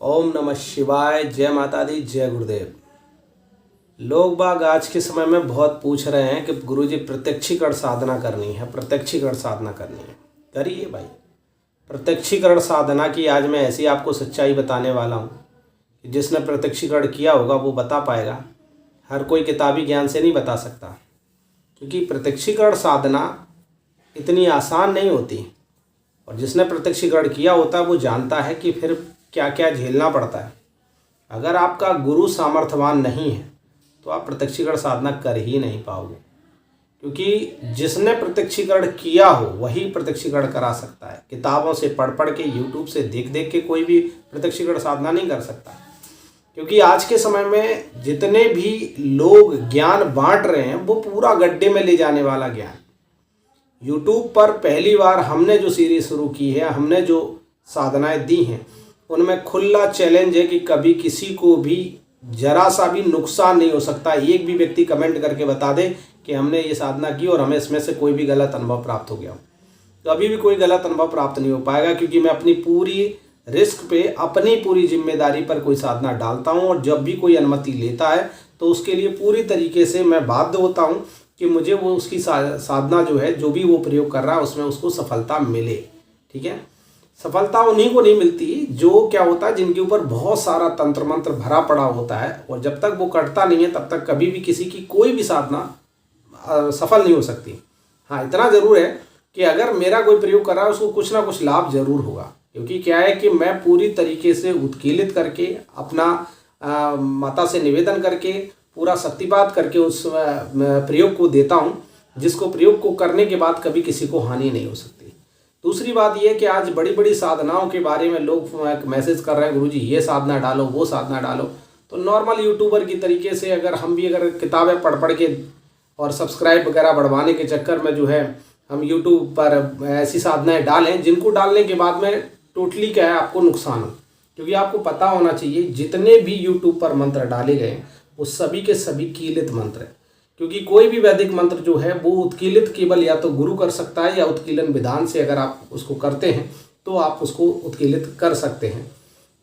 ओम नमः शिवाय। जय माता दी, जय गुरुदेव। लोग बाग आज के समय में बहुत पूछ रहे हैं कि गुरुजी प्रत्यक्षीकरण साधना करनी है, प्रत्यक्षीकरण साधना करनी है। करिए भाई, प्रत्यक्षीकरण साधना की आज मैं ऐसी आपको सच्चाई बताने वाला हूँ कि जिसने प्रत्यक्षीकरण किया होगा वो बता पाएगा। हर कोई किताबी ज्ञान से नहीं बता सकता, क्योंकि प्रत्यक्षीकरण साधना इतनी आसान नहीं होती। और जिसने प्रत्यक्षीकरण किया होता है वो जानता है कि फिर क्या क्या झेलना पड़ता है। अगर आपका गुरु सामर्थ्यवान नहीं है तो आप प्रत्यक्षीकरण साधना कर ही नहीं पाओगे, क्योंकि जिसने प्रत्यक्षीकरण किया हो वही प्रत्यक्षीकरण करा सकता है। किताबों से पढ़ पढ़ के, यूट्यूब से देख देख के कोई भी प्रत्यक्षीकरण साधना नहीं कर सकता, क्योंकि आज के समय में जितने भी लोग ज्ञान बांट रहे हैं वो पूरा गड्ढे में ले जाने वाला ज्ञान। यूट्यूब पर पहली बार हमने जो सीरीज शुरू की है, हमने जो साधनाएं दी हैं, उनमें खुला चैलेंज है कि कभी किसी को भी जरा सा भी नुकसान नहीं हो सकता। एक भी व्यक्ति कमेंट करके बता दे कि हमने ये साधना की और हमें इसमें से कोई भी गलत अनुभव प्राप्त हो गया। कभी भी कोई गलत अनुभव प्राप्त नहीं हो पाएगा, क्योंकि मैं अपनी पूरी रिस्क पे, अपनी पूरी जिम्मेदारी पर कोई साधना डालता हूँ। और जब भी कोई अनुमति लेता है तो उसके लिए पूरी तरीके से मैं बाध्य होता हूँ कि मुझे वो उसकी साधना जो है, जो भी वो प्रयोग कर रहा है, उसमें उसको सफलता मिले। ठीक है, सफलता उन्हीं को नहीं मिलती जो क्या होता है, जिनके ऊपर बहुत सारा तंत्र मंत्र भरा पड़ा होता है, और जब तक वो कटता नहीं है तब तक कभी भी किसी की कोई भी साधना सफल नहीं हो सकती। हाँ, इतना ज़रूर है कि अगर मेरा कोई प्रयोग कर रहा है उसको कुछ ना कुछ लाभ जरूर होगा, क्योंकि क्या है कि मैं पूरी तरीके से उत्कीर्णित करके, अपना माता से निवेदन करके, पूरा शक्तिपात करके उस प्रयोग को देता हूँ, जिसको प्रयोग को करने के बाद कभी किसी को हानि नहीं हो सकती। दूसरी बात यह कि आज बड़ी बड़ी साधनाओं के बारे में लोग मैसेज कर रहे हैं, गुरुजी ये साधना डालो, वो साधना डालो। तो नॉर्मल यूट्यूबर की तरीके से अगर हम भी अगर किताबें पढ़ पढ़ के और सब्सक्राइब वगैरह बढ़वाने के चक्कर में जो है हम यूट्यूब पर ऐसी साधनाएं डालें, जिनको डालने के बाद में टोटली क्या है, आपको नुकसान हो। क्योंकि आपको पता होना चाहिए जितने भी यूट्यूब पर मंत्र डाले गए वो सभी के सभी कीलित मंत्र हैं, क्योंकि कोई भी वैदिक मंत्र जो है वो उत्कीर्णित केवल या तो गुरु कर सकता है, या उत्कीर्णन विधान से अगर आप उसको करते हैं तो आप उसको उत्कीर्णित कर सकते हैं।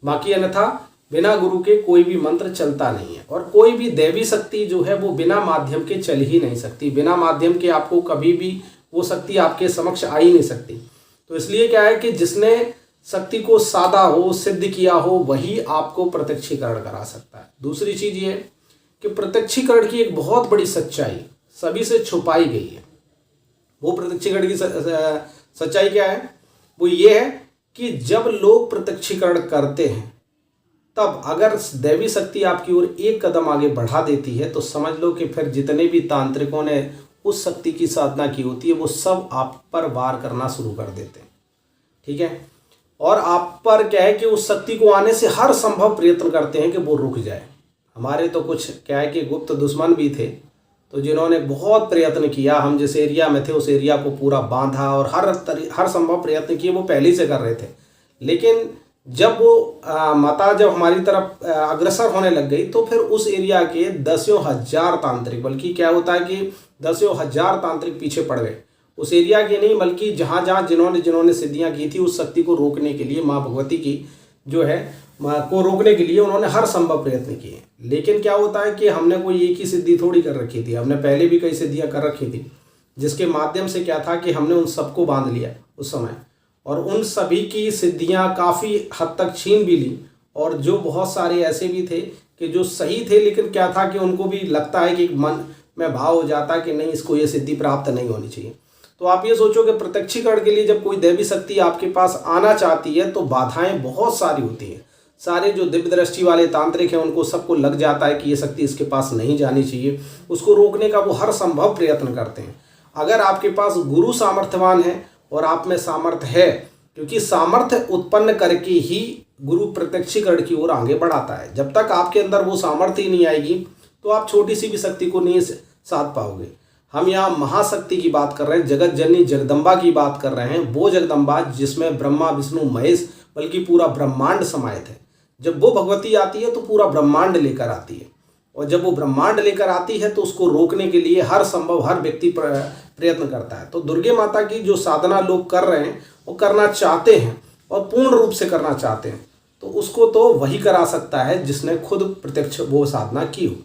बाकी अन्यथा बिना गुरु के कोई भी मंत्र चलता नहीं है, और कोई भी दैवी शक्ति जो है वो बिना माध्यम के चल ही नहीं सकती। बिना माध्यम के आपको कभी भी वो शक्ति आपके समक्ष आ ही नहीं सकती। तो इसलिए क्या है कि जिसने शक्ति को साधा हो, सिद्ध किया हो, वही आपको प्रत्यक्षीकरण करा सकता है। दूसरी चीज ये कि प्रत्यक्षीकरण की एक बहुत बड़ी सच्चाई सभी से छुपाई गई है। वो प्रत्यक्षीकरण की सच्चाई क्या है? वो ये है कि जब लोग प्रत्यक्षीकरण करते हैं तब अगर दैवी शक्ति आपकी ओर एक कदम आगे बढ़ा देती है तो समझ लो कि फिर जितने भी तांत्रिकों ने उस शक्ति की साधना की होती है वो सब आप पर वार करना शुरू कर देते हैं। ठीक है, और आप पर क्या है कि उस शक्ति को आने से हर संभव प्रयत्न करते हैं कि वो रुक जाए। हमारे तो कुछ क्या है कि गुप्त दुश्मन भी थे, तो जिन्होंने बहुत प्रयत्न किया, हम जिस एरिया में थे उस एरिया को पूरा बांधा और हर संभव प्रयत्न किए, वो पहले से कर रहे थे। लेकिन जब वो माता जब हमारी तरफ अग्रसर होने लग गई तो फिर उस एरिया के दसियों हजार तांत्रिक, बल्कि क्या होता है कि दसियों हजार तांत्रिक पीछे पड़ गए। उस एरिया के नहीं बल्कि जहाँ जहाँ जिन्होंने सिद्धियाँ की थी, उस शक्ति को रोकने के लिए, माँ भगवती की जो है को रोकने के लिए उन्होंने हर संभव प्रयत्न किए। लेकिन क्या होता है कि हमने कोई एक ही सिद्धि थोड़ी कर रखी थी, हमने पहले भी कई सिद्धियां कर रखी थी, जिसके माध्यम से क्या था कि हमने उन सबको बांध लिया उस समय, और उन सभी की सिद्धियां काफ़ी हद तक छीन भी ली। और जो बहुत सारे ऐसे भी थे कि जो सही थे, लेकिन क्या था कि उनको भी लगता है कि मन में भाव हो जाता कि नहीं, इसको ये सिद्धि प्राप्त नहीं होनी चाहिए। तो आप ये सोचो कि प्रत्यक्षीकरण के लिए जब कोई दैवी शक्ति आपके पास आना चाहती है तो बाधाएं बहुत सारी होती हैं। सारे जो दिव्य दृष्टि वाले तांत्रिक हैं उनको सबको लग जाता है कि ये शक्ति इसके पास नहीं जानी चाहिए, उसको रोकने का वो हर संभव प्रयत्न करते हैं। अगर आपके पास गुरु सामर्थ्यवान है और आप में सामर्थ्य है, क्योंकि सामर्थ्य उत्पन्न करके ही गुरु प्रत्यक्षीकरण की ओर आगे बढ़ाता है। जब तक आपके अंदर वो सामर्थ्य ही नहीं आएगी तो आप छोटी सी भी शक्ति को नहीं साध पाओगे। हम यहाँ महाशक्ति की बात कर रहे हैं, जगत जननी जगदम्बा की बात कर रहे हैं, वो जगदम्बा जिसमें ब्रह्मा विष्णु महेश बल्कि पूरा ब्रह्मांड समाहित है। जब वो भगवती आती है तो पूरा ब्रह्मांड लेकर आती है, और जब वो ब्रह्मांड लेकर आती है तो उसको रोकने के लिए हर संभव हर व्यक्ति प्रयत्न करता है। तो दुर्गे माता की जो साधना लोग कर रहे हैं वो करना चाहते हैं और पूर्ण रूप से करना चाहते हैं, तो उसको तो वही करा सकता है जिसने खुद प्रत्यक्ष वो साधना की हो।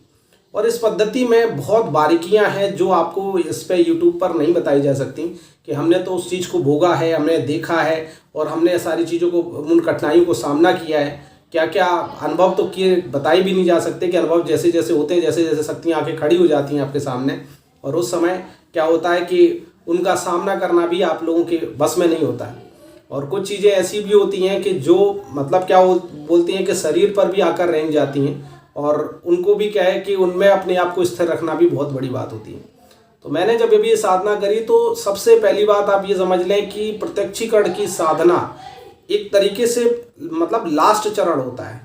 और इस पद्धति में बहुत बारीकियां हैं जो आपको इस पे यूट्यूब पर नहीं बताई जा सकती, कि हमने तो उस चीज़ को भोगा है, हमने देखा है और हमने सारी चीज़ों को, उन कठिनाइयों को सामना किया है। क्या क्या अनुभव तो किए बताए भी नहीं जा सकते, कि अनुभव जैसे जैसे होते हैं, जैसे जैसे शक्तियाँ आके खड़ी हो जाती हैं आपके सामने, और उस समय क्या होता है कि उनका सामना करना भी आप लोगों के बस में नहीं होता है। और कुछ चीज़ें ऐसी भी होती हैं कि जो मतलब क्या बोलती हैं कि शरीर पर भी आकर रेंग जाती हैं, और उनको भी क्या है कि उनमें अपने आप को स्थिर रखना भी बहुत बड़ी बात होती है। तो मैंने जब अभी ये साधना करी तो सबसे पहली बात आप ये समझ लें कि प्रत्यक्षीकरण की साधना एक तरीके से मतलब लास्ट चरण होता है।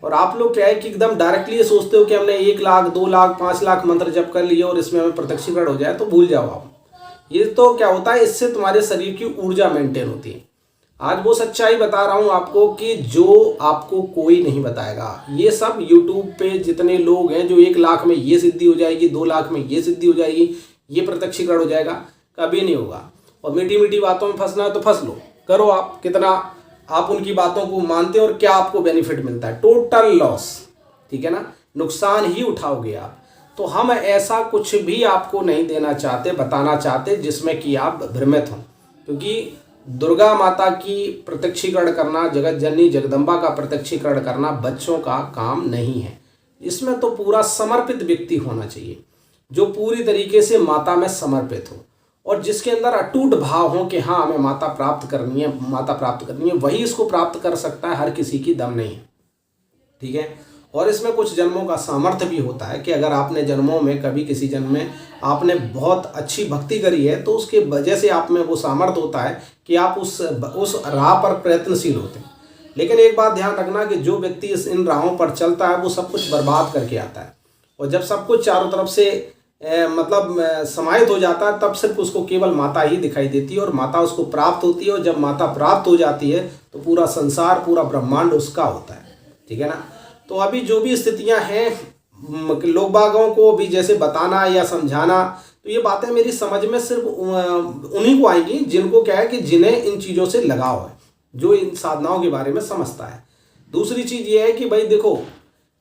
और आप लोग क्या है कि एकदम डायरेक्टली ये सोचते हो कि हमने 1 लाख 2 लाख 5 लाख मंत्र जप कर लिए और इसमें हमें प्रत्यक्षीकरण हो जाए, तो भूल जाओ आप। ये तो क्या होता है, इससे तुम्हारे शरीर की ऊर्जा मेंटेन होती है। आज वो सच्चाई बता रहा हूँ आपको कि जो आपको कोई नहीं बताएगा। ये सब यूट्यूब पे जितने लोग हैं जो 1 लाख में ये सिद्धि हो जाएगी, 2 लाख में ये सिद्धि हो जाएगी, ये प्रत्यक्षीकरण हो जाएगा, कभी नहीं होगा। और मीठी मीठी बातों में फंसना है तो फंस लो, करो आप, कितना आप उनकी बातों को मानते हो और क्या आपको बेनिफिट मिलता है, टोटल लॉस, ठीक है ना, नुकसान ही उठाओगे आप। तो हम ऐसा कुछ भी आपको नहीं देना चाहते, बताना चाहते जिसमें कि आप भ्रमित हों, क्योंकि दुर्गा माता की प्रत्यक्षीकरण करना, जगत जननी जगदम्बा का प्रत्यक्षीकरण करना बच्चों का काम नहीं है। इसमें तो पूरा समर्पित व्यक्ति होना चाहिए, जो पूरी तरीके से माता में समर्पित हो और जिसके अंदर अटूट भाव हो कि हाँ हमें माता प्राप्त करनी है, माता प्राप्त करनी है। वही इसको प्राप्त कर सकता है, हर किसी की दम नहीं है, ठीक है। और इसमें कुछ जन्मों का सामर्थ्य भी होता है कि अगर आपने जन्मों में कभी किसी जन्म में आपने बहुत अच्छी भक्ति करी है तो उसके वजह से आप में वो सामर्थ्य होता है कि आप उस राह पर प्रयत्नशील होते हैं। लेकिन एक बात ध्यान रखना कि जो व्यक्ति इन राहों पर चलता है वो सब कुछ बर्बाद करके आता है, और जब सब कुछ चारों तरफ से समाहित हो जाता है तब सिर्फ उसको केवल माता ही दिखाई देती है और माता उसको प्राप्त होती है। और जब माता प्राप्त हो जाती है तो पूरा संसार, पूरा ब्रह्मांड उसका होता है, ठीक है ना। तो अभी जो भी स्थितियां हैं, लोग बागों को भी जैसे बताना या समझाना, तो ये बातें मेरी समझ में सिर्फ उन्हीं को आएंगी जिनको क्या है कि जिन्हें इन चीज़ों से लगाव है, जो इन साधनाओं के बारे में समझता है। दूसरी चीज़ ये है कि भाई देखो,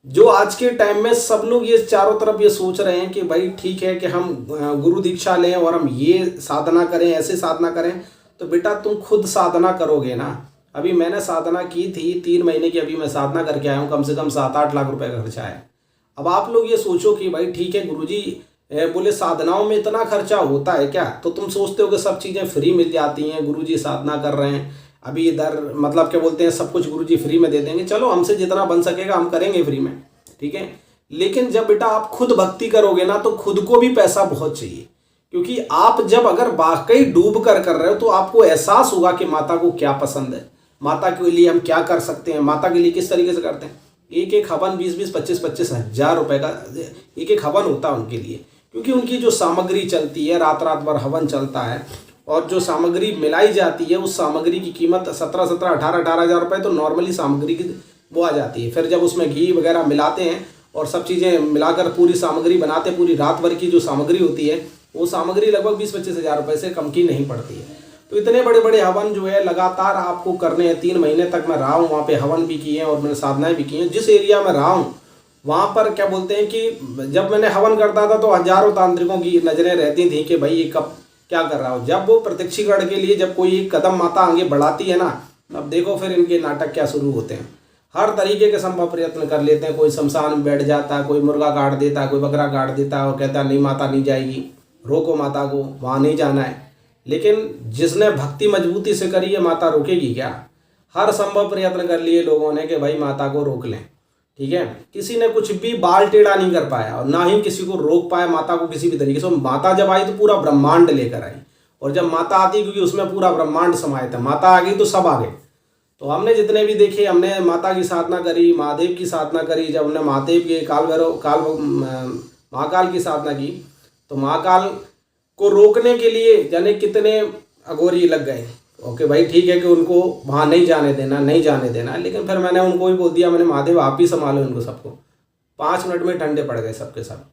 जो आज के टाइम में सब लोग ये चारों तरफ ये सोच रहे हैं कि भाई ठीक है कि हम गुरु दीक्षा लें और हम ये साधना करें, ऐसे साधना करें, तो बेटा तुम खुद साधना करोगे ना। अभी मैंने साधना की थी 3 महीने की, अभी मैं साधना करके आया हूँ, कम से कम 7-8 लाख रुपए का खर्चा है। अब आप लोग ये सोचो कि भाई ठीक है गुरुजी बोले साधनाओं में इतना खर्चा होता है क्या, तो तुम सोचते हो कि सब चीज़ें फ्री मिल जाती हैं, गुरुजी साधना कर रहे हैं अभी इधर, मतलब क्या बोलते हैं, सब कुछ गुरुजी फ्री में दे देंगे। चलो हमसे जितना बन सकेगा हम करेंगे फ्री में, ठीक है। लेकिन जब बेटा आप खुद भक्ति करोगे ना तो खुद को भी पैसा बहुत चाहिए, क्योंकि आप जब अगर वाकई डूब कर रहे हो तो आपको एहसास होगा कि माता को क्या पसंद है, माता के लिए हम क्या कर सकते हैं, माता के लिए किस तरीके से करते हैं। एक एक हवन 20-20, 25-25 हज़ार रुपए का एक एक हवन होता है उनके लिए, क्योंकि उनकी जो सामग्री चलती है, रात रात भर हवन चलता है, और जो सामग्री मिलाई जाती है उस सामग्री की कीमत 17-18 हज़ार रुपये तो नॉर्मली सामग्री की वो आ जाती है। फिर जब उसमें घी वगैरह मिलाते हैं और सब चीज़ें मिलाकर पूरी सामग्री बनाते हैं, पूरी रात भर की जो सामग्री होती है वो सामग्री लगभग 20-25 हज़ार रुपये से कम की नहीं पड़ती है। तो इतने बड़े बड़े हवन जो है लगातार आपको करने हैं। 3 महीने तक मैं रहा हूँ वहाँ पे, हवन भी किए हैं और मैंने साधनाएं भी की हैं। जिस एरिया में रहा हूँ वहाँ पर क्या बोलते हैं कि जब मैंने हवन करता था तो हजारों तांत्रिकों की नज़रें रहती थी कि भाई ये कब क्या कर रहा हो। जब वो प्रत्यक्षीकरण के लिए जब कोई एक कदम माता आगे बढ़ाती है ना, अब देखो फिर इनके नाटक क्या शुरू होते हैं। हर तरीके के संभव प्रयत्न कर लेते हैं। कोई शमशान में बैठ जाता है, कोई मुर्गा काट देता है, कोई बकरा काट देता है और कहता है नहीं माता नहीं जाएगी, रोको माता को, वहाँ नहीं जाना है। लेकिन जिसने भक्ति मजबूती से करी है माता रोकेगी क्या। हर संभव प्रयत्न कर लिए लोगों ने कि भाई माता को रोक लें, ठीक है। किसी ने कुछ भी बाल टेढ़ा नहीं कर पाया और ना ही किसी को रोक पाया माता को किसी भी तरीके से। माता जब आई तो पूरा ब्रह्मांड लेकर आई, और जब माता आती क्योंकि उसमें पूरा ब्रह्मांड समाहित है, माता आ गई तो सब आ गए। तो हमने जितने भी देखे, हमने माता की साधना करी, महादेव की साधना करी। जब हमने महादेव के महाकाल की साधना की तो महाकाल को रोकने के लिए जाने कितने अघोरी लग गए। ओके भाई ठीक है कि उनको वहाँ नहीं जाने देना, नहीं जाने देना। लेकिन फिर मैंने उनको भी बोल दिया, मैंने महादेव आप ही संभालो इनको सबको। 5 मिनट में ठंडे पड़ गए सबके सब,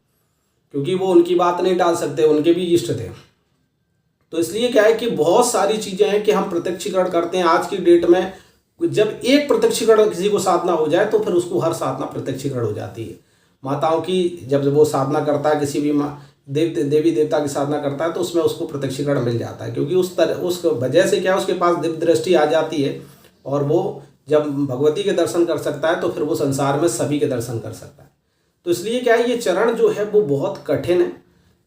क्योंकि वो उनकी बात नहीं टाल सकते, उनके भी इष्ट थे। तो इसलिए क्या है कि बहुत सारी चीज़ें हैं कि हम प्रत्यक्षीकरण करते हैं। आज की डेट में जब एक प्रत्यक्षीकरण किसी को साधना हो जाए तो फिर उसको हर साधना प्रत्यक्षीकरण हो जाती है। माताओं की जब वो साधना करता है, किसी भी देवी देवता की साधना करता है, तो उसमें उसको प्रत्यक्षीकरण मिल जाता है, क्योंकि उस वजह से क्या उसके पास दिव्य दृष्टि आ जाती है, और वो जब भगवती के दर्शन कर सकता है तो फिर वो संसार में सभी के दर्शन कर सकता है। तो इसलिए क्या है, ये चरण जो है वो बहुत कठिन है,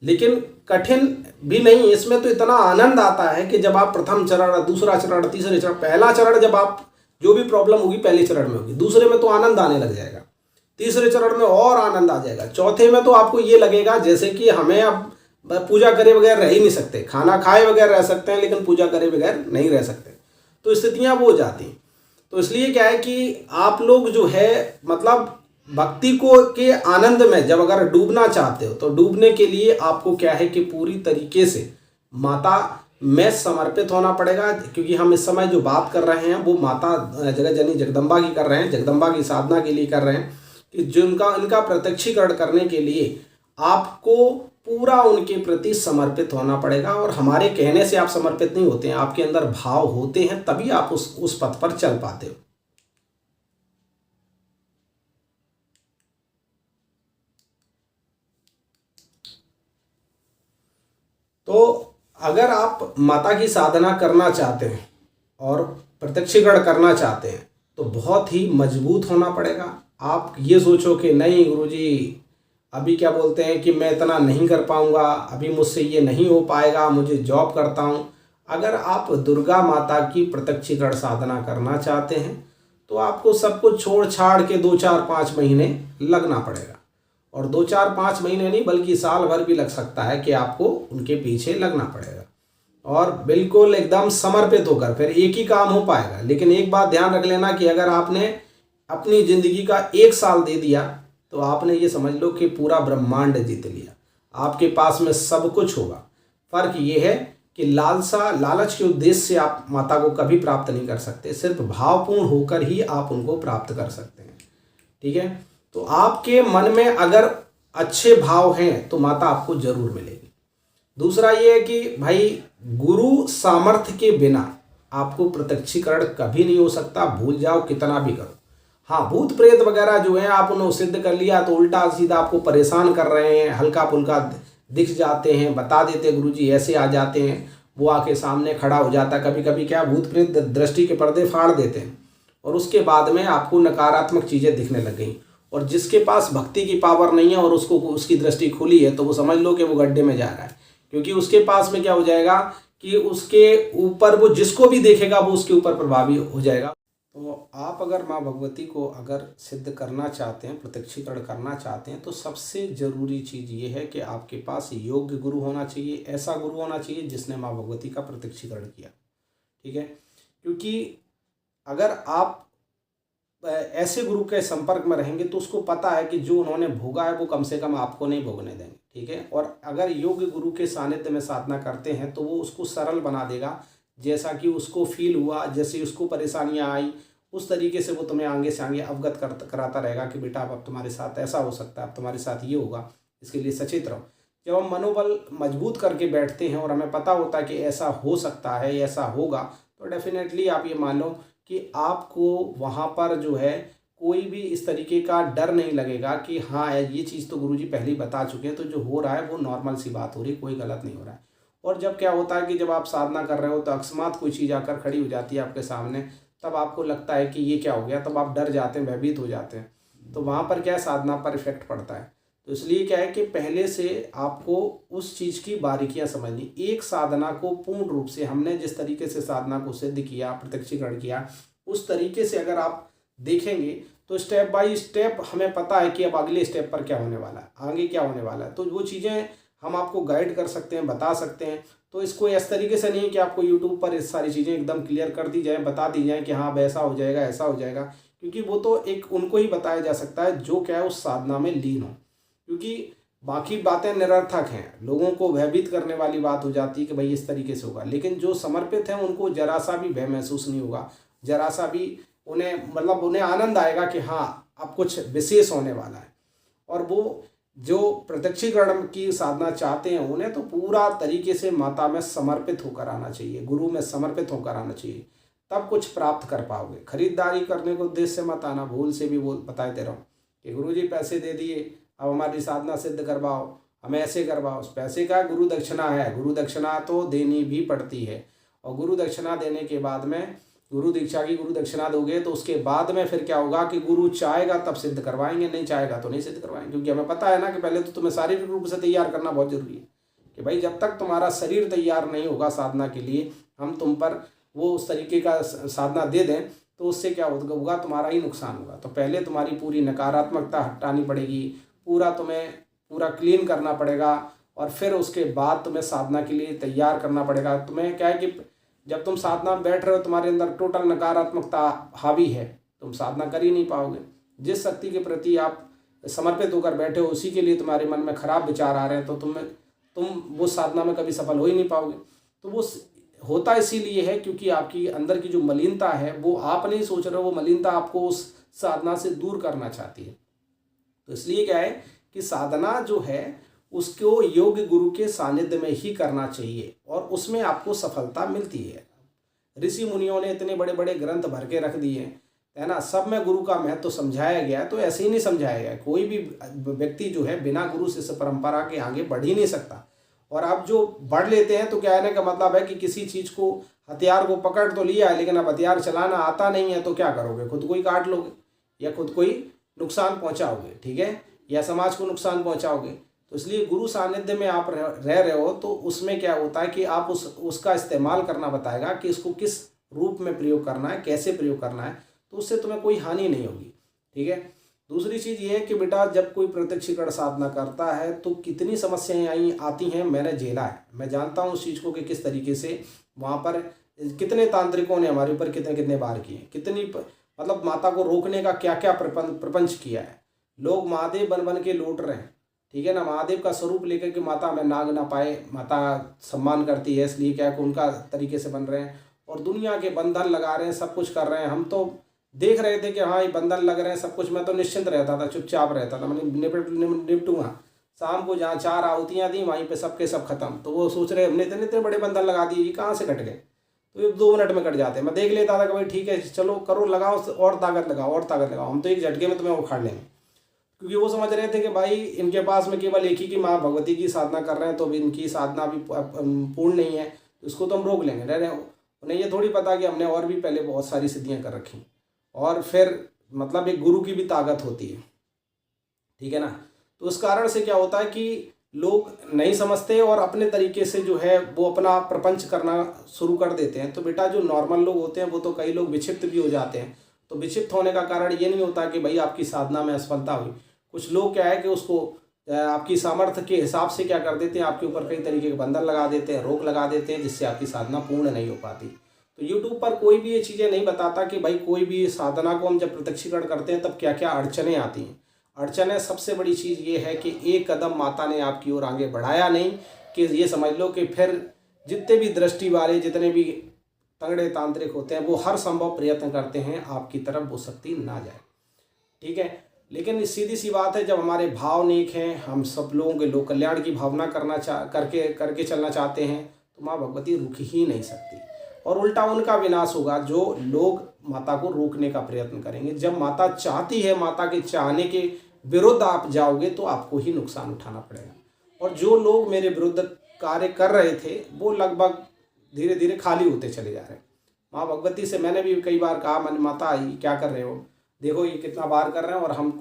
लेकिन कठिन भी नहीं, इसमें तो इतना आनंद आता है कि जब आप प्रथम चरण, दूसरा चरण, तीसरे चरण, पहला चरण जब आप जो भी प्रॉब्लम होगी पहले चरण में होगी, दूसरे में तो आनंद आने लग जाएगा, तीसरे चरण में और आनंद आ जाएगा, चौथे में तो आपको ये लगेगा जैसे कि हमें अब पूजा करे बगैर रह ही नहीं सकते, खाना खाए बगैर रह सकते हैं लेकिन पूजा करे बगैर नहीं रह सकते। तो स्थितियां वो हो जाती हैं। तो इसलिए क्या है कि आप लोग जो है मतलब भक्ति को के आनंद में जब अगर डूबना चाहते हो तो डूबने के लिए आपको क्या है कि पूरी तरीके से माता में समर्पित होना पड़ेगा, क्योंकि हम इस समय जो बात कर रहे हैं वो माता जगत जननी जगदम्बा की कर रहे हैं, जगदम्बा की साधना के लिए कर रहे हैं, कि जिनका इनका प्रत्यक्षीकरण करने के लिए आपको पूरा उनके प्रति समर्पित होना पड़ेगा। और हमारे कहने से आप समर्पित नहीं होते हैं, आपके अंदर भाव होते हैं, तभी आप उस पथ पर चल पाते हो। तो अगर आप माता की साधना करना चाहते हैं और प्रत्यक्षीकरण करना चाहते हैं तो बहुत ही मजबूत होना पड़ेगा। आप ये सोचो कि नहीं गुरुजी अभी क्या बोलते हैं कि मैं इतना नहीं कर पाऊँगा, अभी मुझसे ये नहीं हो पाएगा, मुझे जॉब करता हूँ। अगर आप दुर्गा माता की प्रत्यक्षीकरण साधना करना चाहते हैं तो आपको सब कुछ छोड़ छाड़ के 2-4-5 महीने लगना पड़ेगा, और 2-4-5 महीने नहीं बल्कि साल भर भी लग सकता है कि आपको उनके पीछे लगना पड़ेगा, और बिल्कुल एकदम समर्पित होकर फिर एक ही काम हो पाएगा। लेकिन एक बात ध्यान रख लेना कि अगर आपने अपनी ज़िंदगी का 1 साल दे दिया तो आपने ये समझ लो कि पूरा ब्रह्मांड जीत लिया, आपके पास में सब कुछ होगा। फ़र्क ये है कि लालच के उद्देश्य से आप माता को कभी प्राप्त नहीं कर सकते, सिर्फ भावपूर्ण होकर ही आप उनको प्राप्त कर सकते हैं। ठीक है, तो आपके मन में अगर अच्छे भाव हैं तो माता आपको जरूर मिलेगी। दूसरा ये है कि भाई गुरु सामर्थ्य के बिना आपको प्रत्यक्षीकरण कभी नहीं हो सकता, भूल जाओ कितना भी करो। हाँ, भूत प्रेत वगैरह जो है आप उन्हें सिद्ध कर लिया तो उल्टा सीधा आपको परेशान कर रहे हैं, हल्का फुल्का दिख जाते हैं, बता देते गुरुजी ऐसे आ जाते हैं, वो आके सामने खड़ा हो जाता है। कभी कभी क्या भूत प्रेत दृष्टि के पर्दे फाड़ देते हैं और उसके बाद में आपको नकारात्मक चीज़ें दिखने लग गई। और जिसके पास भक्ति की पावर नहीं है और उसको उसकी दृष्टि खुली है तो वो समझ लो कि वो गड्ढे में जा रहा है, क्योंकि उसके पास में क्या हो जाएगा कि उसके ऊपर वो जिसको भी देखेगा वो उसके ऊपर प्रभावी हो जाएगा। तो आप अगर माँ भगवती को अगर सिद्ध करना चाहते हैं, प्रत्यक्षीकरण करना चाहते हैं, तो सबसे ज़रूरी चीज़ ये है कि आपके पास योग्य गुरु होना चाहिए, ऐसा गुरु होना चाहिए जिसने माँ भगवती का प्रत्यक्षीकरण किया। ठीक है, क्योंकि अगर आप ऐसे गुरु के संपर्क में रहेंगे तो उसको पता है कि जो उन्होंने भोगा है वो कम से कम आपको नहीं भोगने देंगे। ठीक है, और अगर योग्य गुरु के सानिध्य में साधना करते हैं तो वो उसको सरल बना देगा, जैसा कि उसको फील हुआ, जैसे उसको परेशानियां आई उस तरीके से वो तुम्हें आगे से आगे अवगत कराता रहेगा कि बेटा अब तुम्हारे साथ ऐसा हो सकता है, अब तुम्हारे साथ ये होगा, इसके लिए सचेत रहो। जब हम मनोबल मजबूत करके बैठते हैं और हमें पता होता है कि ऐसा हो सकता है, ऐसा होगा, तो डेफिनेटली आप ये मान लो कि आपको वहाँ पर जो है कोई भी इस तरीके का डर नहीं लगेगा कि हाँ ये चीज़ तो गुरुजी पहले ही बता चुके हैं, तो जो हो रहा है वो नॉर्मल सी बात हो रही है, कोई गलत नहीं हो रहा है। और जब क्या होता है कि जब आप साधना कर रहे हो तो अकस्मात कोई चीज़ आकर खड़ी हो जाती है आपके सामने, तब आपको लगता है कि ये क्या हो गया, तब आप डर जाते हैं, भयभीत हो जाते हैं, तो वहाँ पर क्या है साधना पर इफेक्ट पड़ता है। तो इसलिए क्या है कि पहले से आपको उस चीज़ की बारीकियां समझनी। एक साधना को पूर्ण रूप से हमने जिस तरीके से साधना को सिद्ध किया, प्रत्यक्षीकरण किया, उस तरीके से अगर आप देखेंगे तो स्टेप बाय स्टेप हमें पता है कि अब अगले स्टेप पर क्या होने वाला है, आगे क्या होने वाला है। तो वो चीज़ें हम आपको गाइड कर सकते हैं, बता सकते हैं। तो इसको इस तरीके से नहीं कि आपको यूट्यूब पर इस सारी चीज़ें एकदम क्लियर कर दी जाए, बता दी जाए कि हाँ वैसा हो जाएगा, ऐसा हो जाएगा, क्योंकि वो तो एक उनको ही बताया जा सकता है जो क्या है उस साधना में लीन हो, क्योंकि बाकी बातें निरर्थक हैं, लोगों को भयभीत करने वाली बात हो जाती है कि भाई इस तरीके से होगा। लेकिन जो समर्पित हैं उनको जरा सा भी भय महसूस नहीं होगा, जरा सा भी उन्हें मतलब उन्हें आनंद आएगा कि हाँ अब कुछ विशेष होने वाला है। और वो जो प्रत्यक्षीकरण की साधना चाहते हैं उन्हें तो पूरा तरीके से माता में समर्पित होकर आना चाहिए, गुरु में समर्पित होकर आना चाहिए, तब कुछ प्राप्त कर पाओगे। खरीदारी करने को उद्देश्य से मत आना, भूल से भी बताए दे रहा हूँ कि गुरुजी पैसे दे दिए, अब हमारी साधना सिद्ध करवाओ, हमें ऐसे करवाओ। उस पैसे का गुरु दक्षिणा है, गुरु दक्षिणा तो देनी भी पड़ती है। और गुरु दक्षिणा देने के बाद में, गुरु दीक्षा की गुरु दक्षिणा दोगे तो उसके बाद में फिर क्या होगा कि गुरु चाहेगा तब सिद्ध करवाएंगे, नहीं चाहेगा तो नहीं सिद्ध करवाएंगे। क्योंकि हमें पता है ना कि पहले तो तुम्हें शारीरिक रूप से तैयार करना बहुत जरूरी है कि भाई जब तक तुम्हारा शरीर तैयार नहीं होगा साधना के लिए, हम तुम पर वो उस तरीके का साधना दे दें तो उससे क्या होगा, तुम्हारा ही नुकसान होगा। तो पहले तुम्हारी पूरी नकारात्मकता हटानी पड़ेगी, पूरा क्लीन करना पड़ेगा, और फिर उसके बाद तुम्हें साधना के लिए तैयार करना पड़ेगा। तुम्हें क्या है कि जब तुम साधना में बैठ रहे हो, तुम्हारे अंदर टोटल नकारात्मकता हावी है, तुम साधना कर ही नहीं पाओगे। जिस शक्ति के प्रति आप समर्पित होकर बैठे हो उसी के लिए तुम्हारे मन में खराब विचार आ रहे हैं, तो तुम वो साधना में कभी सफल हो ही नहीं पाओगे। तो वो होता इसीलिए है क्योंकि आपकी अंदर की जो मलिनता है वो आप नहीं सोच रहे हो, वो मलिनता आपको उस साधना से दूर करना चाहती है। तो इसलिए क्या है कि साधना जो है उसको योग्य गुरु के सानिध्य में ही करना चाहिए और उसमें आपको सफलता मिलती है। ऋषि मुनियों ने इतने बड़े बड़े ग्रंथ भर के रख दिए है ना, सब में गुरु का महत्व तो समझाया गया, तो ऐसे ही नहीं समझाया गया। कोई भी व्यक्ति जो है बिना गुरु शिष्य परंपरा के आगे बढ़ ही नहीं सकता। और अब जो बढ़ लेते हैं तो क्या है का मतलब है कि किसी चीज़ को, हथियार को पकड़ तो लिया है लेकिन अब हथियार चलाना आता नहीं है, तो क्या करोगे, खुद को ही काट लोगे या खुद को ही नुकसान पहुंचाओगे, ठीक है, या समाज को नुकसान पहुंचाओगे। तो इसलिए गुरु सानिध्य में आप रह रहे हो तो उसमें क्या होता है कि आप उसका इस्तेमाल करना बताएगा कि इसको किस रूप में प्रयोग करना है, कैसे प्रयोग करना है, तो उससे तुम्हें कोई हानि नहीं होगी, ठीक है। दूसरी चीज़ ये है कि बेटा जब कोई प्रत्यक्षीकरण साधना करता है तो कितनी समस्याएं आती हैं, मैंने झेला है, मैं जानता हूँ उस चीज़ को कि किस तरीके से वहाँ पर कितने तांत्रिकों ने हमारे ऊपर कितने कितने बार किए, कितनी मतलब माता को रोकने का क्या क्या प्रपंच किया है। लोग महादेव बन बन के लौट रहे हैं, ठीक है ना, महादेव का स्वरूप लेकर के माता में नाग ना पाए, माता सम्मान करती है इसलिए क्या है कि उनका तरीके से बन रहे हैं और दुनिया के बंधन लगा रहे हैं, सब कुछ कर रहे हैं। हम तो देख रहे थे कि हाँ ये बंधन लग रहे हैं सब कुछ, मैं तो निश्चिंत रहता था, चुपचाप रहता था, मैंने निपटूंगा। शाम को जहाँ 4 आहुतियाँ दी वहीं पे सबके सब खत्म। तो वो सोच रहे हमने इतने इतने बड़े बंधन लगा दिए, ये कहाँ से कट गए, तो ये 2 मिनट में कट जाते हैं। मैं देख लेता था कि भाई ठीक है चलो करो, लगाओ और ताकत लगाओ और ताकत लगाओ, हम तो एक झटके में तुम्हें उखाड़ लेंगे। क्योंकि वो समझ रहे थे कि भाई इनके पास में केवल एक ही की माँ भगवती की साधना कर रहे हैं तो इनकी साधना भी पूर्ण नहीं है, इसको तो हम रोक लेंगे। रह रहे उन्हें ये थोड़ी पता कि हमने और भी पहले बहुत सारी सिद्धियाँ कर रखी और फिर मतलब एक गुरु की भी ताकत होती है, ठीक है ना। तो उस कारण से क्या होता है कि लोग नहीं समझते और अपने तरीके से जो है वो अपना प्रपंच करना शुरू कर देते हैं। तो बेटा जो नॉर्मल लोग होते हैं वो तो कई लोग विक्षिप्त भी हो जाते हैं। तो विक्षिप्त होने का कारण ये नहीं होता कि भाई आपकी साधना में असफलता हुई, कुछ लोग क्या है कि उसको आपकी सामर्थ्य के हिसाब से क्या कर देते हैं, आपके ऊपर कई तरीके के बंधन लगा देते हैं, रोक लगा देते हैं, जिससे आपकी साधना पूर्ण नहीं हो पाती। तो यूट्यूब पर कोई भी ये चीज़ें नहीं बताता कि भाई कोई भी साधना को हम जब प्रत्यक्षीकरण करते हैं तब क्या क्या अड़चनें आती हैं। अड़चनें सबसे बड़ी चीज़ ये है कि एक कदम माता ने आपकी ओर आगे बढ़ाया नहीं कि ये समझ लो कि फिर जितने भी दृष्टि वाले, जितने भी तगड़े तांत्रिक होते हैं वो हर संभव प्रयत्न करते हैं आपकी तरफ वो शक्ति ना जाए, ठीक है। लेकिन सीधी सी बात है, जब हमारे भाव नेक हैं, हम सब लोगों के लोक कल्याण की भावना करके चलना चाहते हैं, तो माँ भगवती रुक ही नहीं सकती और उल्टा उनका विनाश होगा जो लोग माता को रोकने का प्रयत्न करेंगे। जब माता चाहती है, माता के चाहने के विरुद्ध आप जाओगे तो आपको ही नुकसान उठाना पड़ेगा। और जो लोग मेरे विरुद्ध कार्य कर रहे थे वो लगभग धीरे धीरे खाली होते चले जा रहे हैं। माँ भगवती से मैंने भी कई बार कहा, मैंने माता ये क्या कर रहे हो, देखो ये कितना बार कर रहे हैं और हम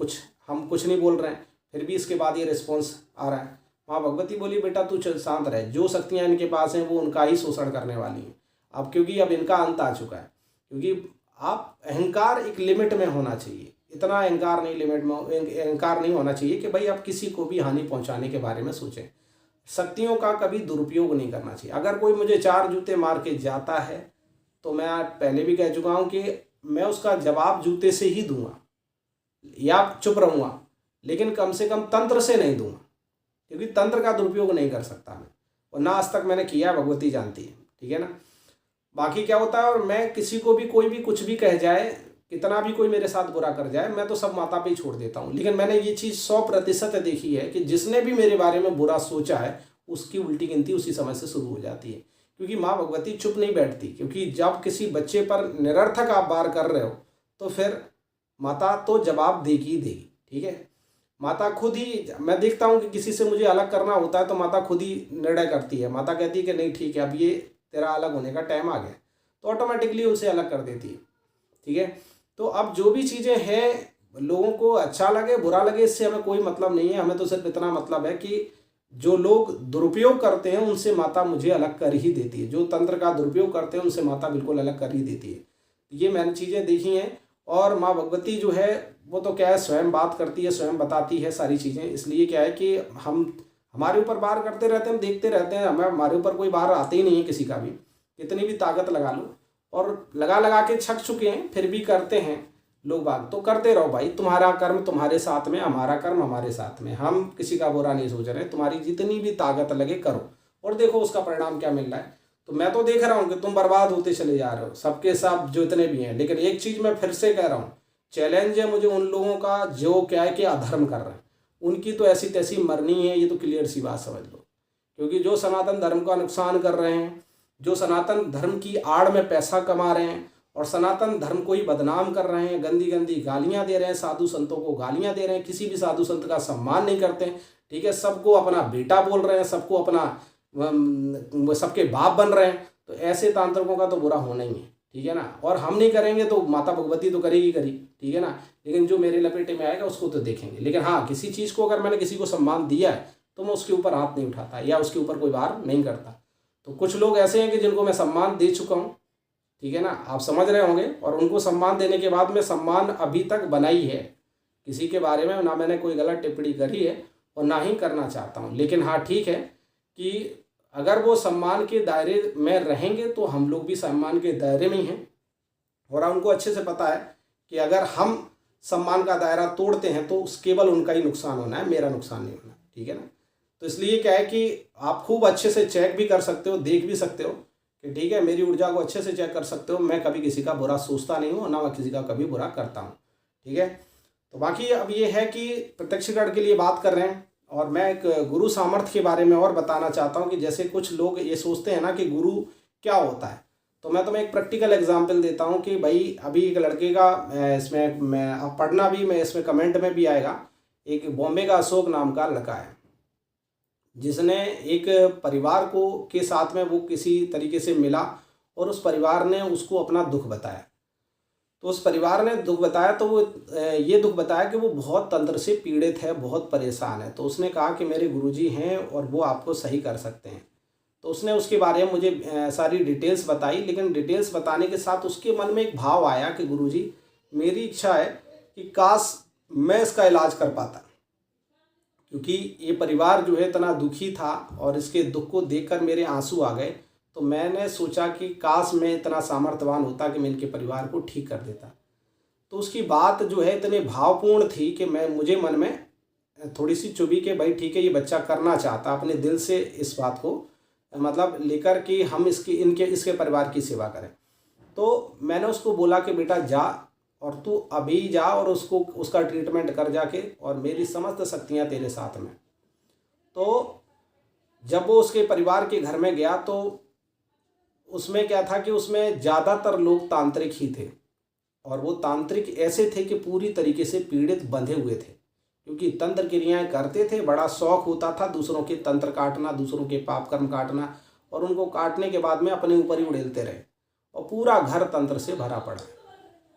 कुछ नहीं बोल रहे हैं, फिर भी इसके बाद ये रिस्पॉन्स आ रहा है। माँ भगवती बोली बेटा तू शांत रहे, जो शक्तियाँ इनके पास हैं वो उनका ही शोषण करने वाली हैं अब, क्योंकि अब इनका अंत आ चुका है। क्योंकि आप अहंकार एक लिमिट में होना चाहिए, इतना अहंकार नहीं होना चाहिए कि भाई आप किसी को भी हानि पहुंचाने के बारे में सोचें। शक्तियों का कभी दुरुपयोग नहीं करना चाहिए। अगर कोई मुझे 4 जूते मार के जाता है तो मैं पहले भी कह चुका हूं कि मैं उसका जवाब जूते से ही दूंगा या चुप रहूँगा, लेकिन कम से कम तंत्र से नहीं दूंगा, क्योंकि तंत्र का दुरुपयोग नहीं कर सकता मैं, और ना आज तक मैंने किया, भगवती जानती है, ठीक है ना। बाकी क्या होता है, और मैं किसी को भी कोई भी कुछ भी कह जाए, कितना भी कोई मेरे साथ बुरा कर जाए, मैं तो सब माता पे ही छोड़ देता हूँ। लेकिन मैंने ये चीज़ 100% देखी है कि जिसने भी मेरे बारे में बुरा सोचा है उसकी उल्टी गिनती उसी समय से शुरू हो जाती है, क्योंकि माँ भगवती चुप नहीं बैठती, क्योंकि जब किसी बच्चे पर निरर्थक आप वार कर रहे हो तो फिर माता तो जवाब देगी ही देगी। ठीक है, माता खुद ही, मैं देखता हूँ कि किसी से मुझे अलग करना होता है तो माता खुद ही निर्णय करती है। माता कहती है कि नहीं ठीक है, अब ये तेरा अलग होने का टाइम आ गया, तो ऑटोमेटिकली उसे अलग कर देती है। ठीक है, तो अब जो भी चीज़ें हैं, लोगों को अच्छा लगे बुरा लगे, इससे हमें कोई मतलब नहीं है। हमें तो सिर्फ इतना मतलब है कि जो लोग दुरुपयोग करते हैं उनसे माता मुझे अलग कर ही देती है, जो तंत्र का दुरुपयोग करते हैं उनसे माता बिल्कुल अलग कर ही देती है। ये मैंने चीज़ें देखी हैं। और माँ भगवती जो है वो तो क्या है, स्वयं बात करती है, स्वयं बताती है सारी चीज़ें। इसलिए क्या है कि हम हमारे ऊपर वार करते रहते हैं, हम देखते रहते हैं, हमारे ऊपर कोई वार आते ही नहीं है किसी का भी, कितनी भी ताकत लगा लो। और लगा लगा के छक चुके हैं, फिर भी करते हैं लोग बाग। तो करते रहो भाई, तुम्हारा कर्म तुम्हारे साथ में, हमारा कर्म हमारे साथ में, हम किसी का बुरा नहीं सोच रहे। तुम्हारी जितनी भी ताकत लगे करो, और देखो उसका परिणाम क्या मिल रहा है। तो मैं तो देख रहा हूँ कि तुम बर्बाद होते चले जा रहे हो, सबके सब जो इतने भी हैं। लेकिन एक चीज़ मैं फिर से कह रहा हूँ, चैलेंज है मुझे उन लोगों का जो क्या है कि अधर्म कर रहे हैं, उनकी तो ऐसी तैसी मरनी है, ये तो क्लियर सी बात समझ लो। क्योंकि जो सनातन धर्म का नुकसान कर रहे हैं, जो सनातन धर्म की आड़ में पैसा कमा रहे हैं और सनातन धर्म को ही बदनाम कर रहे हैं, गंदी गंदी गालियां दे रहे हैं, साधु संतों को गालियां दे रहे हैं, किसी भी साधु संत का सम्मान नहीं करते हैं। ठीक है, सबको अपना बेटा बोल रहे हैं, सबको अपना सबके बाप बन रहे हैं। तो ऐसे तांत्रिकों का तो बुरा होना ही है। ठीक है ना, और हम नहीं करेंगे तो माता भगवती तो करेगी करी। ठीक है ना, लेकिन जो मेरे लपेटे में आएगा उसको तो देखेंगे। लेकिन हाँ, किसी चीज़ को अगर मैंने किसी को सम्मान दिया है तो मैं उसके ऊपर हाथ नहीं उठाता या उसके ऊपर कोई वार नहीं करता। तो कुछ लोग ऐसे हैं कि जिनको मैं सम्मान दे चुका हूँ। ठीक है ना, आप समझ रहे होंगे। और उनको सम्मान देने के बाद में सम्मान अभी तक बनाई है, किसी के बारे में ना मैंने कोई गलत टिप्पणी करी है और ना ही करना चाहता हूँ। लेकिन हाँ ठीक है कि अगर वो सम्मान के दायरे में रहेंगे तो हम लोग भी सम्मान के दायरे में ही हैं। और उनको अच्छे से पता है कि अगर हम सम्मान का दायरा तोड़ते हैं तो केवल उनका ही नुकसान होना है, मेरा नुकसान नहीं होना। ठीक है ना, तो इसलिए क्या है कि आप खूब अच्छे से चेक भी कर सकते हो, देख भी सकते हो कि ठीक है, मेरी ऊर्जा को अच्छे से चेक कर सकते हो। मैं कभी किसी का बुरा सोचता नहीं हूँ, ना मैं किसी का कभी बुरा करता हूँ। ठीक है, तो बाकी अब ये है कि प्रत्यक्षीकरण के लिए बात कर रहे हैं। और मैं एक गुरु सामर्थ्य के बारे में और बताना चाहता हूँ कि जैसे कुछ लोग ये सोचते हैं ना कि गुरु क्या होता है। तो मैं तुम्हें एक प्रैक्टिकल एग्जांपल देता हूँ कि भाई अभी एक लड़के का इसमें मैं आप पढ़ना भी, मैं इसमें कमेंट में भी आएगा। एक बॉम्बे का अशोक नाम का लड़का है, जिसने एक परिवार को के साथ में वो किसी तरीके से मिला और उस परिवार ने उसको अपना दुख बताया। तो उस परिवार ने दुख बताया तो वो ये दुख बताया कि वो बहुत तंत्र से पीड़ित है, बहुत परेशान है। तो उसने कहा कि मेरे गुरुजी हैं और वो आपको सही कर सकते हैं। तो उसने उसके बारे में मुझे सारी डिटेल्स बताई। लेकिन डिटेल्स बताने के साथ उसके मन में एक भाव आया कि गुरुजी मेरी इच्छा है कि काश मैं इसका इलाज कर पाता, क्योंकि ये परिवार जो है इतना दुखी था और इसके दुख को देखकर मेरे आंसू आ गए। तो मैंने सोचा कि काश मैं इतना सामर्थ्यवान होता कि मैं इनके परिवार को ठीक कर देता। तो उसकी बात जो है इतने भावपूर्ण थी कि मुझे मन में थोड़ी सी चुभी कि भाई ठीक है, ये बच्चा करना चाहता अपने दिल से इस बात को मतलब लेकर कि हम इसके परिवार की सेवा करें। तो मैंने उसको बोला कि बेटा जा और तू अभी जा और उसका ट्रीटमेंट कर जाके, और मेरी समस्त शक्तियाँ तेरे साथ में। तो जब वो उसके परिवार के घर में गया तो उसमें क्या था कि उसमें ज़्यादातर लोग तांत्रिक ही थे। और वो तांत्रिक ऐसे थे कि पूरी तरीके से पीड़ित बंधे हुए थे, क्योंकि तंत्र क्रियाएं करते थे, बड़ा शौक होता था दूसरों के तंत्र काटना, दूसरों के पाप कर्म काटना, और उनको काटने के बाद में अपने ऊपर ही उड़ेलते रहे और पूरा घर तंत्र से भरा पड़ा।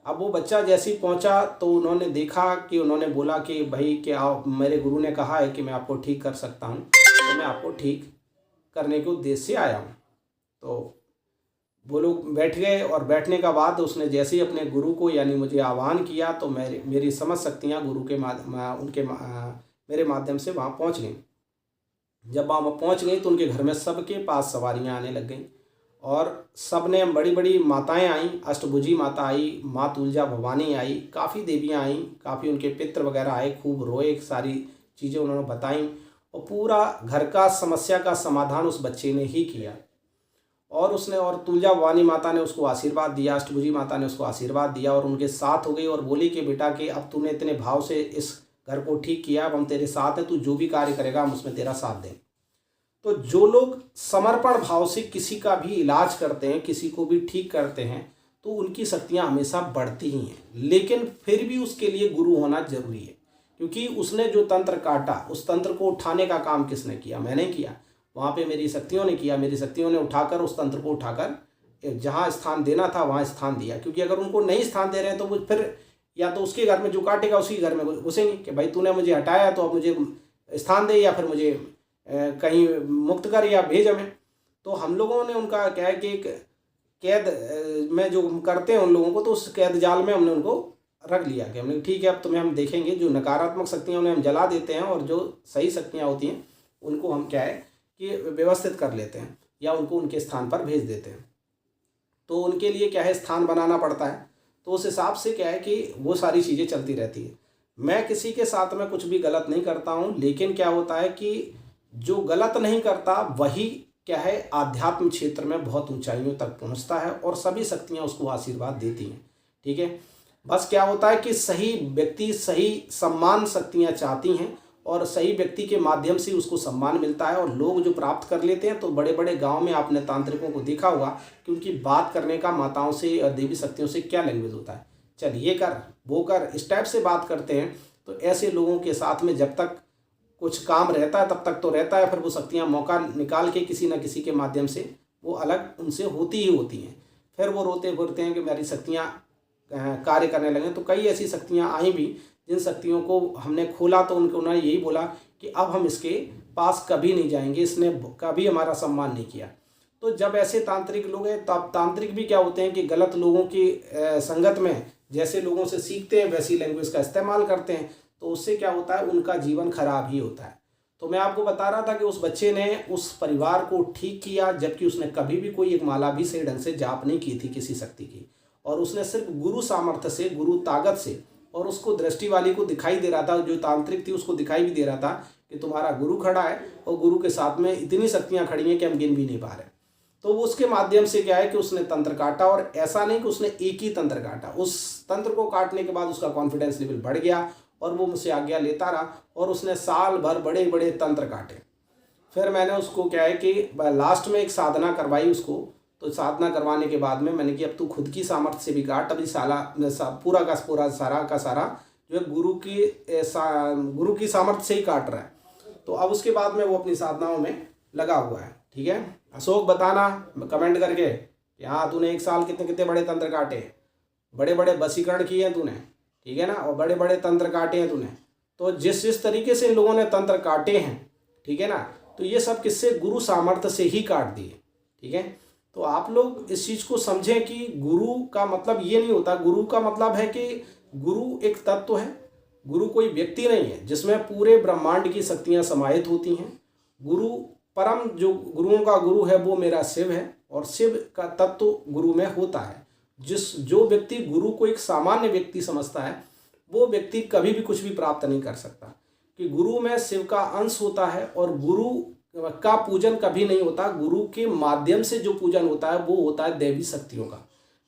अब वो बच्चा जैसे ही पहुंचा तो उन्होंने देखा कि उन्होंने बोला कि भाई कि आओ, मेरे गुरु ने कहा है कि मैं आपको ठीक कर सकता हूं, तो मैं आपको ठीक करने के उद्देश्य से आया हूं। तो वो लोग बैठ गए और बैठने का बाद उसने जैसे ही अपने गुरु को यानी मुझे आह्वान किया तो मेरी समझ शक्तियाँ गुरु के मेरे माध्यम से वहाँ पहुँच गई। जब वहाँ पहुँच गई तो उनके घर में सबके पास सवारियाँ आने लग गईं और सब ने बड़ी बड़ी माताएं आईं, अष्टभुजी माता आई, माँ तुलजा भवानी आई, काफ़ी देवियाँ आईं, काफ़ी उनके पितर वगैरह आए, खूब रोए, सारी चीज़ें उन्होंने बताईं और पूरा घर का समस्या का समाधान उस बच्चे ने ही किया। और तुलजा भवानी माता ने उसको आशीर्वाद दिया, अष्टभुजी माता ने उसको आशीर्वाद दिया और उनके साथ हो गई और बोली कि बेटा कि अब तूने इतने भाव से इस घर को ठीक किया, अब हम तेरे साथ हैं, तू जो भी कार्य करेगा हम उसमें तेरा साथ दें। तो जो लोग समर्पण भाव से किसी का भी इलाज करते हैं, किसी को भी ठीक करते हैं, तो उनकी शक्तियाँ हमेशा बढ़ती ही हैं। लेकिन फिर भी उसके लिए गुरु होना जरूरी है, क्योंकि उसने जो तंत्र काटा, उस तंत्र को उठाने का काम किसने किया? मैंने किया। वहाँ पे मेरी शक्तियों ने किया। मेरी शक्तियों ने उठाकर उस तंत्र को उठाकर जहाँ स्थान देना था वहाँ स्थान दिया। क्योंकि अगर उनको नहीं स्थान दे रहे हैं तो वो फिर या तो उसके घर में जो काटेगा उसी घर में घुसेंगे कि भाई तूने मुझे हटाया तो अब मुझे स्थान दे, या फिर मुझे कहीं मुक्त कर या भेज हमें। तो हम लोगों ने उनका क्या है कि एक कैद में जो करते हैं उन लोगों को, तो उस कैद जाल में हमने उनको रख लिया कि हमने ठीक है अब तुम्हें हम देखेंगे। जो नकारात्मक शक्तियाँ उन्हें हम जला देते हैं और जो सही शक्तियाँ होती हैं उनको हम क्या है कि व्यवस्थित कर लेते हैं या उनको उनके स्थान पर भेज देते हैं। तो उनके लिए क्या है स्थान बनाना पड़ता है। तो उस हिसाब से क्या है कि वो सारी चीज़ें चलती रहती है। मैं किसी के साथ में कुछ भी गलत नहीं करता हूँ, लेकिन क्या होता है कि जो गलत नहीं करता वही क्या है आध्यात्म क्षेत्र में बहुत ऊंचाइयों तक पहुँचता है और सभी शक्तियाँ उसको आशीर्वाद देती हैं। ठीक है, बस क्या होता है कि सही व्यक्ति सही सम्मान शक्तियाँ चाहती हैं और सही व्यक्ति के माध्यम से उसको सम्मान मिलता है और लोग जो प्राप्त कर लेते हैं। तो बड़े बड़े गांव में आपने तांत्रिकों को देखा होगा कि उनकी बात करने का माताओं से और देवी शक्तियों से क्या लैंग्वेज होता है, चल ये कर वो कर, इस टाइप से बात करते हैं। तो ऐसे लोगों के साथ में जब तक कुछ काम रहता है तब तक तो रहता है, फिर वो शक्तियाँ मौका निकाल के किसी न किसी के माध्यम से वो अलग उनसे होती ही होती हैं। फिर वो रोते फिरते हैं कि मेरी शक्तियाँ कार्य करने लगे। तो कई ऐसी शक्तियाँ आई भी जिन शक्तियों को हमने खोला तो उन्होंने यही बोला कि अब हम इसके पास कभी नहीं जाएंगे, इसने कभी हमारा सम्मान नहीं किया। तो जब ऐसे तांत्रिक लोग हैं तब तांत्रिक भी क्या होते हैं कि गलत लोगों की संगत में जैसे लोगों से सीखते हैं वैसी लैंग्वेज का इस्तेमाल करते हैं। तो उससे क्या होता है उनका जीवन खराब ही होता है। तो मैं आपको बता रहा था कि उस बच्चे ने उस परिवार को ठीक किया, जबकि उसने कभी भी कोई एक माला भी सही ढंग से जाप नहीं की थी किसी शक्ति की, और उसने सिर्फ गुरु सामर्थ्य से, गुरु ताकत से, और उसको दृष्टि वाली को दिखाई दे रहा था, जो तांत्रिक थी उसको दिखाई भी दे रहा था कि तुम्हारा गुरु खड़ा है और गुरु के साथ में इतनी शक्तियाँ खड़ी हैं कि हम गिन भी नहीं पा रहे। तो वो उसके माध्यम से क्या है कि उसने तंत्र काटा, और ऐसा नहीं कि उसने एक ही तंत्र काटा, उस तंत्र को काटने के बाद उसका कॉन्फिडेंस लेवल बढ़ गया और वो मुझसे आज्ञा लेता रहा और उसने साल भर बड़े बड़े तंत्र काटे। फिर मैंने उसको क्या है कि लास्ट में एक साधना करवाई उसको। तो साधना करवाने के बाद में मैंने कि अब तू खुद की सामर्थ्य से भी काट, अभी पूरा का पूरा सारा का सारा जो है गुरु की सामर्थ्य से ही काट रहा है। तो अब उसके बाद में वो अपनी साधनाओं में लगा हुआ है। ठीक है, अशोक बताना कमेंट करके कि हाँ तूने एक साल कितने कितने बड़े तंत्र काटे, बड़े बड़े वशीकरण किए हैं तूने, ठीक है ना, और बड़े बड़े तंत्र काटे हैं तूने। तो जिस तरीके से इन लोगों ने तंत्र काटे हैं, ठीक है ना, तो ये सब किससे? गुरु सामर्थ्य से ही काट दिए। ठीक है, तो आप लोग इस चीज़ को समझें कि गुरु का मतलब ये नहीं होता। गुरु का मतलब है कि गुरु एक तत्व है, गुरु कोई व्यक्ति नहीं है जिसमें पूरे ब्रह्मांड की शक्तियाँ समाहित होती हैं। गुरु परम जो गुरुओं का गुरु है वो मेरा शिव है, और शिव का तत्व गुरु में होता है। जो व्यक्ति गुरु को एक सामान्य व्यक्ति समझता है वो व्यक्ति कभी भी कुछ भी प्राप्त नहीं कर सकता, कि गुरु में शिव का अंश होता है और गुरु का पूजन कभी नहीं होता। गुरु के माध्यम से जो पूजन होता है वो होता है दैवी शक्तियों का।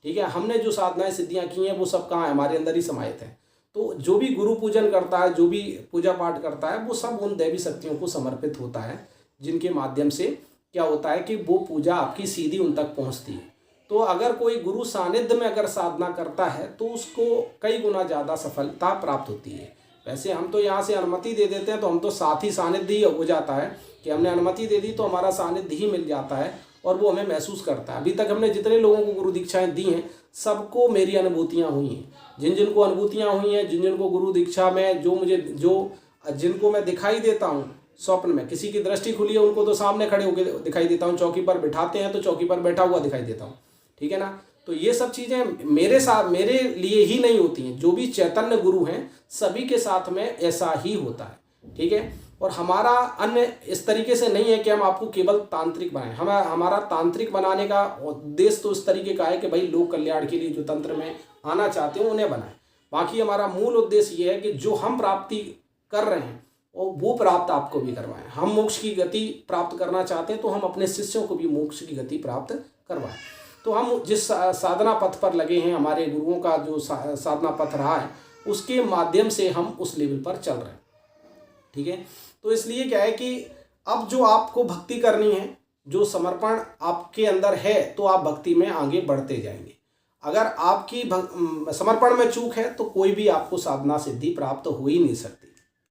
ठीक है, हमने जो साधनाएं सिद्धियां की हैं वो सब कहाँ है? हमारे अंदर ही समाहित है। तो जो भी गुरु पूजन करता है, जो भी पूजा पाठ करता है, वो सब उन दैवी शक्तियों को समर्पित होता है, जिनके माध्यम से क्या होता है कि वो पूजा आपकी सीधी उन तक पहुँचती है। तो अगर कोई गुरु सानिध्य में अगर साधना करता है तो उसको कई गुना ज़्यादा सफलता प्राप्त होती है। वैसे हम तो यहाँ से अनुमति दे देते हैं तो हम तो साथ ही सानिध्य ही हो जाता है कि हमने अनुमति दे दी तो हमारा सानिध्य ही मिल जाता है और वो हमें महसूस करता है। अभी तक हमने जितने लोगों को गुरु दीक्षाएं दी हैं सबको मेरी अनुभूतियाँ हुई हैं। जिन जिनको अनुभूतियाँ हुई हैं, जिन जिनको गुरु दीक्षा में जिनको मैं दिखाई देता हूँ स्वप्न में, किसी की दृष्टि खुली है उनको तो सामने खड़े होकर दिखाई देता हूँ, चौकी पर बिठाते हैं तो चौकी पर बैठा हुआ दिखाई देता हूँ। ठीक है ना, तो ये सब चीज़ें मेरे साथ मेरे लिए ही नहीं होती हैं, जो भी चैतन्य गुरु हैं सभी के साथ में ऐसा ही होता है। ठीक है, और हमारा अन्य इस तरीके से नहीं है कि हम आपको केवल तांत्रिक बनाएं। हमारा तांत्रिक बनाने का उद्देश्य तो इस तरीके का है कि भाई लोक कल्याण के लिए जो तंत्र में आना चाहते हो उन्हें बनाएं। बाकी हमारा मूल उद्देश्य ये है कि जो हम प्राप्ति कर रहे हैं और वो प्राप्त आपको भी करवाएं। हम मोक्ष की गति प्राप्त करना चाहते हैं तो हम अपने शिष्यों को भी मोक्ष की गति प्राप्त करवाएं। तो हम जिस साधना पथ पर लगे हैं, हमारे गुरुओं का जो साधना पथ रहा है उसके माध्यम से हम उस लेवल पर चल रहे हैं। ठीक है, तो इसलिए क्या है कि अब जो आपको भक्ति करनी है, जो समर्पण आपके अंदर है, तो आप भक्ति में आगे बढ़ते जाएंगे। अगर आपकी समर्पण में चूक है तो कोई भी आपको साधना सिद्धि प्राप्त हो ही नहीं सकती।